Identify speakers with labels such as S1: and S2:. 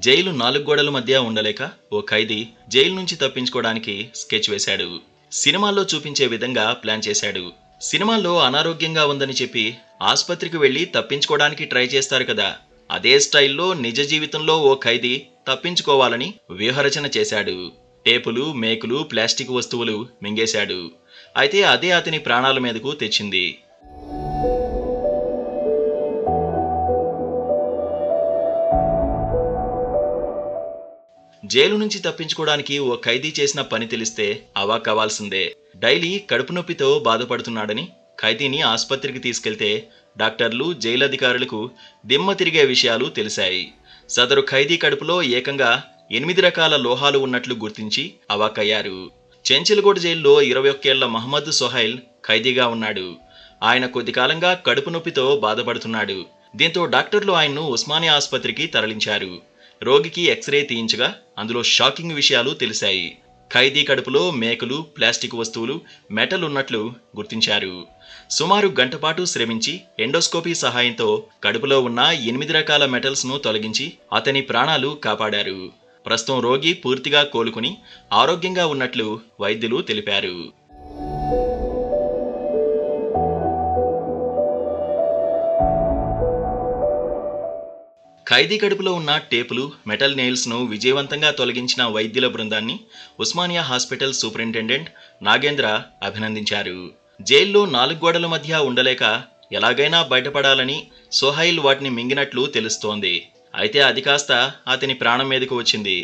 S1: Jail 4 గోడల మధ్య ఉండలేక ఓ ఖైదీ జైలు నుంచి తప్పించుకోవడానికి స్కెచ్ వేశాడు. సినిమాల్లో చూపించే విధంగా ప్లాన్ చేశాడు. సినిమాల్లో అనారోగ్యంగా ఉందని చెప్పి ఆస్పత్రికి వెళ్లి తప్పించుకోవడానికి ట్రై చేస్తారు కదా, అదే స్టైల్లో నిజ జీవితంలో ఓ ఖైదీ తప్పించుకోవాలని వ్యూహరచన చేశాడు. టేపులు, మేకులు, ప్లాస్టిక్ వస్తువులు మింగేశాడు. అయితే అదే అతని ప్రాణాల మీదకు తెచ్చింది. జైలు నుంచి తప్పించుకోవడానికి ఓ ఖైదీ చేసిన పని తెలిస్తే అవాక్కవ్వాల్సిందే. డైలీ కడుపు నొప్పితో బాధపడుతున్నాడని ఖైదీని ఆస్పత్రికి తీసుకెళ్తే డాక్టర్లు, జైలు అధికారులకు దిమ్మ తిరిగే విషయాలు తెలిసాయి. సదరు ఖైదీ కడుపులో ఏకంగా 8 రకాల లోహాలు ఉన్నట్లు గుర్తించి అవాక్కయ్యారు. చెంచల్గూడ జైల్లో 21 ఏళ్ల మహమ్మద్ సోహైల్ ఖైదీగా ఉన్నాడు. ఆయన కొద్ది కాలంగా కడుపు నొప్పితో బాధపడుతున్నాడు. దీంతో డాక్టర్లు ఆయన్ను ఉస్మానియా ఆసుపత్రికి తరలించారు. రోగికి ఎక్స్రే తీయించగా అందులో షాకింగ్ విషయాలు తెలిసాయి. ఖైదీ కడుపులో మేకులు, ప్లాస్టిక్ వస్తువులు, మెటల్ ఉన్నట్లు గుర్తించారు. సుమారు గంటపాటు శ్రమించి ఎండోస్కోపీ సహాయంతో కడుపులో ఉన్న 8 రకాల మెటల్స్ ను తొలగించి అతని ప్రాణాలు కాపాడారు. ప్రస్తుతం రోగి పూర్తిగా కోలుకుని ఆరోగ్యంగా ఉన్నట్లు వైద్యులు తెలిపారు. ఖైదీ కడుపులో ఉన్న టేపులు, మెటల్ నెయిల్స్ ను విజయవంతంగా తొలగించిన వైద్యుల బృందాన్ని ఉస్మానియా హాస్పిటల్ సూపరింటెండెంట్ నాగేంద్ర అభినందించారు. జైల్లో 4 గోడల మధ్య ఉండలేక ఎలాగైనా బయటపడాలని సోహైల్ వాటిని మింగినట్లు తెలుస్తోంది. అయితే అది కాస్త అతని ప్రాణం మీదకు వచ్చింది.